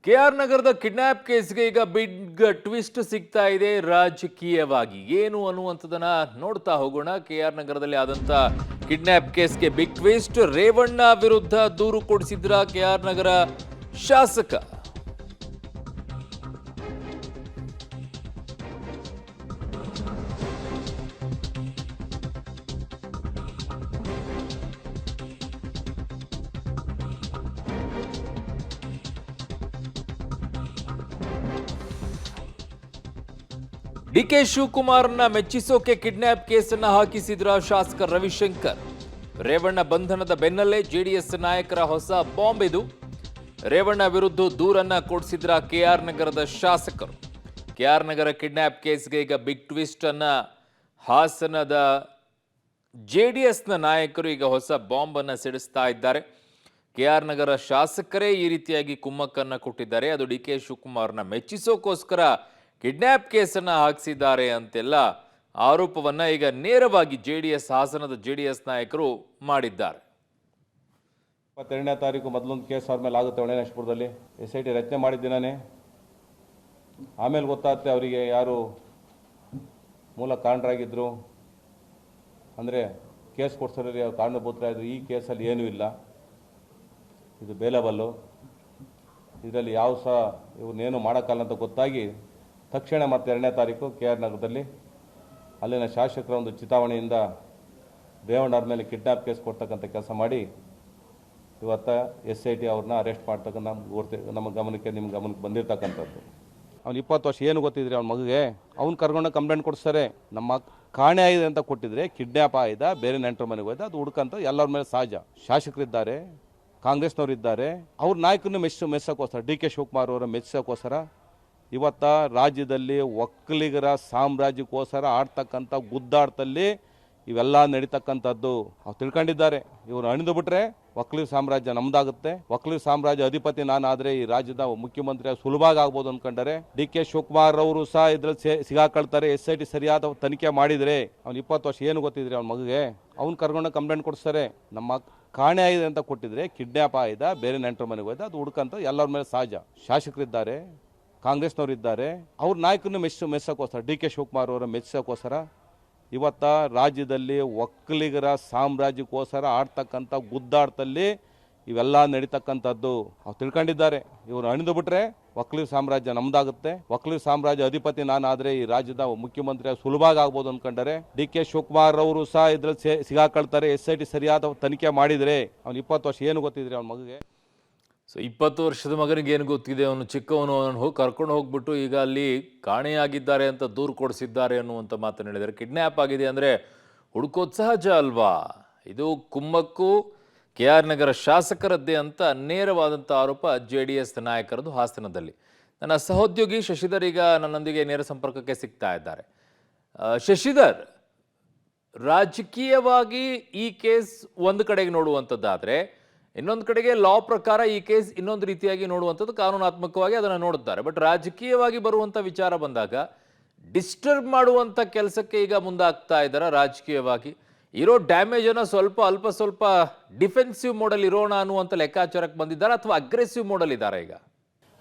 K R ನಗರದ kidnap ಕೇಸ್ಗೆ ಈಗ big twist ಸಿಗ್ತಾ ಇದೆ ರಾಜಕೀಯವಾಗಿ ಏನು ಅನ್ನುವಂಥದ್ದನ್ನ ನೋಡ್ತಾ ಹೋಗೋಣ. ಕೆಆರ್ ನಗರದಲ್ಲಿ ಆದಂತ ಕಿಡ್ನಾಪ್ ಕೇಸ್ಗೆ ಬಿಗ್ ಟ್ವಿಸ್ಟ್. ರೇವಣ್ಣ ವಿರುದ್ಧ ದೂರು ಕೊಡಿಸಿದ್ರ ಕೆಆರ್ ನಗರ ಶಾಸಕ. ಡಿಕೆ ಶಿವಕುಮಾರ್ನ ಮೆಚ್ಚಿಸೋಕೆ ಕಿಡ್ನಾಪ್ ಕೇಸನ್ನ ಹಾಕಿಸಿದ್ರ ಶಾಸಕ ರವಿಶಂಕರ್. ರೇವಣ್ಣ ಬಂಧನದ ಬೆನ್ನಲ್ಲೇ ಜೆಡಿಎಸ್ ನಾಯಕರ ಹೊಸ ಬಾಂಬ್ ಇದು. ರೇವಣ್ಣ ವಿರುದ್ಧ ದೂರನ್ನ ಕೊಡಿಸಿದ್ರ ಕೆಆರ್ ನಗರದ ಶಾಸಕರು. ಕೆಆರ್ ನಗರ ಕಿಡ್ನಾಪ್ ಕೇಸ್ಗೆ ಈಗ ಬಿಗ್ ಟ್ವಿಸ್ಟ್ ಅನ್ನ ಹಾಸನದ ಜೆಡಿಎಸ್ನ ನಾಯಕರು ಈಗ ಹೊಸ ಬಾಂಬ್ ಅನ್ನ ಸಿಡಿಸ್ತಾ ಇದ್ದಾರೆ. ಕೆಆರ್ ನಗರ ಶಾಸಕರೇ ಈ ರೀತಿಯಾಗಿ ಕುಮ್ಮಕ್ಕನ್ನ ಕೊಟ್ಟಿದ್ದಾರೆ. ಅದು ಡಿ ಕೆ ಶಿವಕುಮಾರ್ನ ಮೆಚ್ಚಿಸೋಕೋಸ್ಕರ ಕಿಡ್ನಾಪ್ ಕೇಸನ್ನ ಹಾಕಿಸಿದ್ದಾರೆ ಅಂತೆಲ್ಲ ಆರೋಪವನ್ನ ಈಗ ನೇರವಾಗಿ ಹಾಸನದ ಜೆಡಿಎಸ್ ನಾಯಕರು ಮಾಡಿದ್ದಾರೆ. 22ನೇ ತಾರೀಕು ಮೊದಲೊಂದು ಕೇಸ್ ಅವ್ರ ಮೇಲೆ ಆಗುತ್ತೆ ಒಣೇಶ್ವರದಲ್ಲಿ. SIT ರಚನೆ ಮಾಡಿದ್ದೀನಾನೆ. ಆಮೇಲೆ ಗೊತ್ತಾಗುತ್ತೆ ಅವರಿಗೆ ಯಾರು ಮೂಲ ಕಾರಣರಾಗಿದ್ದರು, ಅಂದರೆ ಕೇಸ್ ಕೊಡ್ಸೋರಿಗೆ ಕಾರಣಭೂತರಾಗಿದ್ರು. ಈ ಕೇಸಲ್ಲಿ ಏನೂ ಇಲ್ಲ, ಇದು ಬೇಲಬಲ್ಲು, ಇದರಲ್ಲಿ ಯಾವ ಸಹ ಇವನ್ನೇನು ಮಾಡೋಕ್ಕಲ್ಲ ಅಂತ ಗೊತ್ತಾಗಿ ತಕ್ಷಣ ಮತ್ತು 2ನೇ ತಾರೀಕು KR ನಗರದಲ್ಲಿ ಅಲ್ಲಿನ ಶಾಸಕರ ಒಂದು ಚಿತಾವಣೆಯಿಂದ ರೇವಣ್ಣವ್ರ ಮೇಲೆ ಕಿಡ್ನಾಪ್ ಕೇಸ್ ಕೊಡ್ತಕ್ಕಂಥ ಕೆಲಸ ಮಾಡಿ ಇವತ್ತು SIT ಅವ್ರನ್ನ ಅರೆಸ್ಟ್ ಮಾಡ್ತಕ್ಕಂಥ ನಮ್ಮ ಗಮನಕ್ಕೆ ನಿಮ್ಮ ಗಮನಕ್ಕೆ ಬಂದಿರತಕ್ಕಂಥದ್ದು. ಅವ್ನು 20 ವರ್ಷ ಏನು ಗೊತ್ತಿದ್ರಿ ಅವ್ನ ಮಗುಗೆ, ಅವ್ನು ಕರ್ಕೊಂಡು ಕಂಪ್ಲೇಂಟ್ ಕೊಡಿಸ್ತಾರೆ. ನಮ್ಮ ಕಾಣೆ ಆಗಿದೆ ಅಂತ ಕೊಟ್ಟಿದ್ರೆ ಕಿಡ್ನಾಪ್ ಆಯ್ದ, ಬೇರೆ ನೆಂಟರ ಮನೆಗೆ ಹೋಯ್ದ, ಅದು ಹುಡುಕಂತ ಎಲ್ಲರ ಮೇಲೆ ಸಹಜ. ಶಾಸಕರಿದ್ದಾರೆ, ಕಾಂಗ್ರೆಸ್ನವ್ರು ಇದ್ದಾರೆ, ಅವ್ರ ನಾಯಕರನ್ನು ಮೆಚ್ಚೋಕ್ಕೋಸ್ಕರ, ಡಿ ಕೆ ಶಿವಕುಮಾರ್ ಅವರ ಮೆಚ್ಚೋಕ್ಕೋಸ್ಕರ ಇವತ್ತ ರಾಜ್ಯದಲ್ಲಿ ಒಕ್ಕಲಿಗರ ಸಾಮ್ರಾಜ್ಯಕ್ಕೋಸ್ಕರ ಆಡ್ತಕ್ಕಂಥ ಗುದ್ದಾಟದಲ್ಲಿ ಇವೆಲ್ಲ ನಡೀತಕ್ಕಂಥದ್ದು ಅವ್ರು ತಿಳ್ಕೊಂಡಿದ್ದಾರೆ. ಇವರು ಅಣಿದು ಬಿಟ್ರೆ ಒಕ್ಕಲಿಗರ ಸಾಮ್ರಾಜ್ಯ ನಮ್ದಾಗುತ್ತೆ, ಒಕ್ಕಲಿಗರ ಸಾಮ್ರಾಜ್ಯ ಅಧಿಪತಿ ನಾನಾದರೆ ಈ ರಾಜ್ಯದ ಮುಖ್ಯಮಂತ್ರಿ ಸುಲಭವಾಗಿ ಆಗ್ಬೋದು ಅಂದ್ಕೊಂಡರೆ ಡಿ ಕೆ ಶಿವಕುಮಾರ್ ಅವರು ಸಹ ಇದ್ರಲ್ಲಿ ಸಿಗಾಕೊಳ್ತಾರೆ. SIT ಸರಿಯಾದ ತನಿಖೆ ಮಾಡಿದರೆ ಅವ್ನು 20 ವರ್ಷ ಏನು ಗೊತ್ತಿದ್ರಿ ಅವ್ನ ಮಗುಗೆ, ಅವ್ನು ಕರ್ಕೊಂಡು ಕಂಪ್ಲೇಂಟ್ ಕೊಡಿಸ್ತಾರೆ. ನಮ್ಮ ಕಾಣೆ ಆಗಿದೆ ಅಂತ ಕೊಟ್ಟಿದ್ರೆ ಕಿಡ್ನಾಪ್ ಆಯ್ದ, ಬೇರೆ ನೆಂಟರ ಮನೆಗೆ ಹೋಯ್ದ, ಅದು ಹುಡುಕಂತ ಎಲ್ಲರ ಮೇಲೆ ಸಹಜ. ಶಾಸಕರಿದ್ದಾರೆ, ಕಾಂಗ್ರೆಸ್ನವ್ರು ಇದ್ದಾರೆ, ಅವ್ರ ನಾಯಕರನ್ನು ಮೆಚ್ಚೋಕ್ಕೋಸ್ಕರ, ಡಿ ಕೆ ಶಿವಕುಮಾರ್ ಅವರ ಮೆಚ್ಚೋಕ್ಕೋಸ್ಕರ ಇವತ್ತ ರಾಜ್ಯದಲ್ಲಿ ಒಕ್ಕಲಿಗರ ಸಾಮ್ರಾಜ್ಯಕ್ಕೋಸ್ಕರ ಆಡ್ತಕ್ಕಂಥ ಗುದ್ದಾಟದಲ್ಲಿ ಇವೆಲ್ಲ ನಡೀತಕ್ಕಂಥದ್ದು ಅವ್ರು ತಿಳ್ಕೊಂಡಿದ್ದಾರೆ. ಇವರು ಅಣಿದು ಬಿಟ್ರೆ ಒಕ್ಕಲಿಗರ ಸಾಮ್ರಾಜ್ಯ ನಮ್ದಾಗುತ್ತೆ, ಒಕ್ಕಲಿಗರ ಸಾಮ್ರಾಜ್ಯ ಅಧಿಪತಿ ನಾನಾದರೆ ಈ ರಾಜ್ಯದ ಮುಖ್ಯಮಂತ್ರಿ ಸುಲಭವಾಗಿ ಆಗ್ಬೋದು ಅಂದ್ಕೊಂಡರೆ ಡಿ ಕೆ ಶಿವಕುಮಾರ್ ಅವರು ಸಹ ಇದ್ರಲ್ಲಿ ಸಿಗಾಕೊಳ್ತಾರೆ. SIT ಸರಿಯಾದ ತನಿಖೆ ಮಾಡಿದರೆ ಅವ್ನು 20 ವರ್ಷ ಏನು ಗೊತ್ತಿದ್ರಿ ಅವ್ನ ಮಗುಗೆ. ಸೊ 20 ವರ್ಷದ ಮಗನಿಗೆ ಏನು ಗೊತ್ತಿದೆ, ಅವನು ಚಿಕ್ಕವನು, ಅವನು ಕರ್ಕೊಂಡು ಹೋಗ್ಬಿಟ್ಟು ಈಗ ಅಲ್ಲಿ ಕಾಣೆಯಾಗಿದ್ದಾರೆ ಅಂತ ದೂರು ಕೊಡಿಸಿದ್ದಾರೆ ಅನ್ನುವಂಥ ಮಾತನ್ನು ಹೇಳಿದ್ದಾರೆ. ಕಿಡ್ನ್ಯಾಪ್ ಆಗಿದೆ ಅಂದರೆ ಹುಡುಕೋದು ಸಹಜ ಅಲ್ವಾ? ಇದು ಕುಮ್ಮಕ್ಕು KR ನಗರ ಶಾಸಕರದ್ದೇ ಅಂತ ನೇರವಾದಂಥ ಆರೋಪ JDS ನಾಯಕರದು ಹಾಸನದಲ್ಲಿ. ನನ್ನ ಸಹೋದ್ಯೋಗಿ ಶಶಿಧರ್ ಈಗ ನನ್ನೊಂದಿಗೆ ನೇರ ಸಂಪರ್ಕಕ್ಕೆ ಸಿಗ್ತಾ ಇದ್ದಾರೆ. ಶಶಿಧರ್, ರಾಜಕೀಯವಾಗಿ ಈ ಕೇಸ್ ಒಂದು ಕಡೆಗೆ ನೋಡುವಂಥದ್ದಾದರೆ ಇನ್ನೊಂದು ಕಡೆಗೆ ಲಾ ಪ್ರಕಾರ ಈ ಕೇಸ್ ಇನ್ನೊಂದು ರೀತಿಯಾಗಿ ನೋಡುವಂಥದ್ದು, ಕಾನೂನಾತ್ಮಕವಾಗಿ ಅದನ್ನು ನೋಡುತ್ತಾರೆ. ಬಟ್ ರಾಜಕೀಯವಾಗಿ ಬರುವಂಥ ವಿಚಾರ ಬಂದಾಗ ಡಿಸ್ಟರ್ಬ್ ಮಾಡುವಂಥ ಕೆಲಸಕ್ಕೆ ಈಗ ಮುಂದಾಗ್ತಾ ಇದ್ದಾರೆ. ರಾಜಕೀಯವಾಗಿ ಇರೋ ಡ್ಯಾಮೇಜನ್ನು ಅಲ್ಪ ಸ್ವಲ್ಪ ಡಿಫೆನ್ಸಿವ್ ಮೋಡಲ್ ಇರೋಣ ಅನ್ನುವಂಥ ಲೆಕ್ಕಾಚಾರಕ್ಕೆ ಬಂದಿದ್ದಾರೆ, ಅಥವಾ ಅಗ್ರೆಸಿವ್ ಮೋಡಲ್ ಇದ್ದಾರೆ ಈಗ?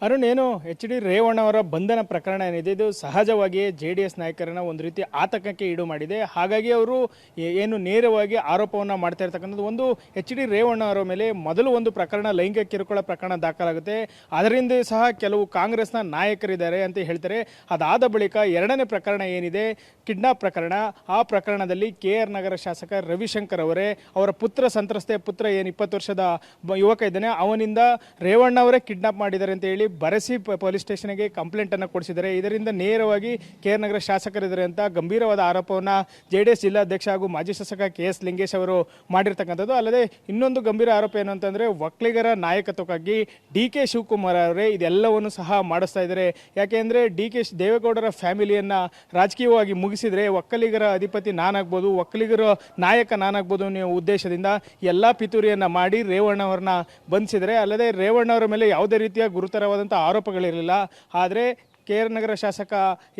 ಅರುಣ್, ಏನು HD ರೇವಣ್ಣ ಅವರ ಬಂಧನ ಪ್ರಕರಣ ಏನಿದೆ ಇದು ಸಹಜವಾಗಿಯೇ JDS ನಾಯಕರನ್ನ ಒಂದು ರೀತಿ ಆತಂಕಕ್ಕೆ ಈಡು ಮಾಡಿದೆ. ಹಾಗಾಗಿ ಅವರು ಏನು ನೇರವಾಗಿ ಆರೋಪವನ್ನು ಮಾಡ್ತಾ ಇರ್ತಕ್ಕಂಥದ್ದು, ಒಂದು HD ರೇವಣ್ಣ ಅವರ ಮೇಲೆ ಮೊದಲು ಒಂದು ಪ್ರಕರಣ, ಲೈಂಗಿಕ ಕಿರುಕುಳ ಪ್ರಕರಣ ದಾಖಲಾಗುತ್ತೆ. ಅದರಿಂದ ಸಹ ಕೆಲವು ಕಾಂಗ್ರೆಸ್ನ ನಾಯಕರಿದ್ದಾರೆ ಅಂತ ಹೇಳ್ತಾರೆ. ಅದಾದ ಬಳಿಕ 2ನೇ ಪ್ರಕರಣ ಏನಿದೆ, ಕಿಡ್ನಾಪ್ ಪ್ರಕರಣ, ಆ ಪ್ರಕರಣದಲ್ಲಿ KR ನಗರ ಶಾಸಕ ರವಿಶಂಕರ್ ಅವರ ಪುತ್ರ, ಸಂತ್ರಸ್ತೆ ಪುತ್ರ ಏನು 20 ವರ್ಷದ ಯುವಕ ಇದ್ದಾನೆ, ಅವನಿಂದ ರೇವಣ್ಣ ಅವರೇ ಕಿಡ್ನಾಪ್ ಮಾಡಿದ್ದಾರೆ ಅಂತ ಹೇಳಿ ಬರಸಿ ಪೊಲೀಸ್ ಸ್ಟೇಷನ್ಗೆ ಕಂಪ್ಲೇಂಟನ್ನು ಕೊಡಿಸಿದ್ದಾರೆ. ಇದರಿಂದ ನೇರವಾಗಿ KR ನಗರ ಶಾಸಕರಿದ್ದಾರೆ ಅಂತ ಗಂಭೀರವಾದ ಆರೋಪವನ್ನು JDS ಜಿಲ್ಲಾಧ್ಯಕ್ಷ ಹಾಗೂ ಮಾಜಿ ಶಾಸಕ KS ಲಿಂಗೇಶ್ ಅವರು ಮಾಡಿರ್ತಕ್ಕಂಥದ್ದು. ಅಲ್ಲದೆ ಇನ್ನೊಂದು ಗಂಭೀರ ಆರೋಪ ಏನು ಅಂತಂದರೆ, ಒಕ್ಕಲಿಗರ ನಾಯಕತ್ವಕ್ಕಾಗಿ DK ಶಿವಕುಮಾರ್ ಅವರೇ ಇದೆಲ್ಲವನ್ನು ಸಹ ಮಾಡಿಸ್ತಾ ಇದ್ದಾರೆ. ಯಾಕೆಂದರೆ DK ದೇವೇಗೌಡರ ಫ್ಯಾಮಿಲಿಯನ್ನು ರಾಜಕೀಯವಾಗಿ ಮುಗಿಸಿದರೆ ಒಕ್ಕಲಿಗರ ಅಧಿಪತಿ ನಾನಾಗ್ಬೋದು, ಒಕ್ಕಲಿಗರ ನಾಯಕ ನಾನಾಗ್ಬೋದು ಅನ್ನೋ ಉದ್ದೇಶದಿಂದ ಎಲ್ಲ ಪಿತೂರಿಯನ್ನು ಮಾಡಿ ರೇವಣ್ಣವ್ರನ್ನ ಬಂಧಿಸಿದರೆ. ಅಲ್ಲದೆ ರೇವಣ್ಣವರ ಮೇಲೆ ಯಾವುದೇ ರೀತಿಯ ಗುರುತರವಾದ ಆರೋಪಗಳಿರಲಿಲ್ಲ. ಆದರೆ ಕೆ ಆರ್ ನಗರ ಶಾಸಕ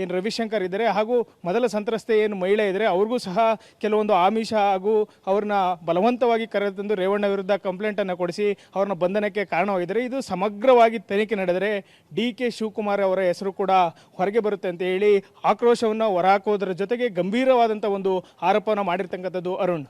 ಏನು ರವಿಶಂಕರ್ ಇದ್ದಾರೆ ಹಾಗೂ ಮೊದಲ ಸಂತ್ರಸ್ತೆ ಏನು ಮಹಿಳೆ ಇದ್ದಾರೆ ಅವ್ರಿಗೂ ಸಹ ಕೆಲವೊಂದು ಆಮಿಷ ಹಾಗೂ ಅವ್ರನ್ನ ಬಲವಂತವಾಗಿ ಕರೆತಂದು ರೇವಣ್ಣ ವಿರುದ್ಧ ಕಂಪ್ಲೇಂಟನ್ನು ಕೊಡಿಸಿ ಅವ್ರನ್ನ ಬಂಧನಕ್ಕೆ ಕಾರಣವಾಗಿದ್ದಾರೆ. ಇದು ಸಮಗ್ರವಾಗಿ ತನಿಖೆ ನಡೆದರೆ ಡಿ ಕೆ ಶಿವಕುಮಾರ್ ಅವರ ಹೆಸರು ಕೂಡ ಹೊರಗೆ ಬರುತ್ತೆ ಅಂತ ಹೇಳಿ ಆಕ್ರೋಶವನ್ನು ಹೊರಹಾಕೋದ್ರ ಜೊತೆಗೆ ಗಂಭೀರವಾದಂಥ ಒಂದು ಆರೋಪವನ್ನು ಮಾಡಿರ್ತಕ್ಕಂಥದ್ದು. ಅರುಣ್.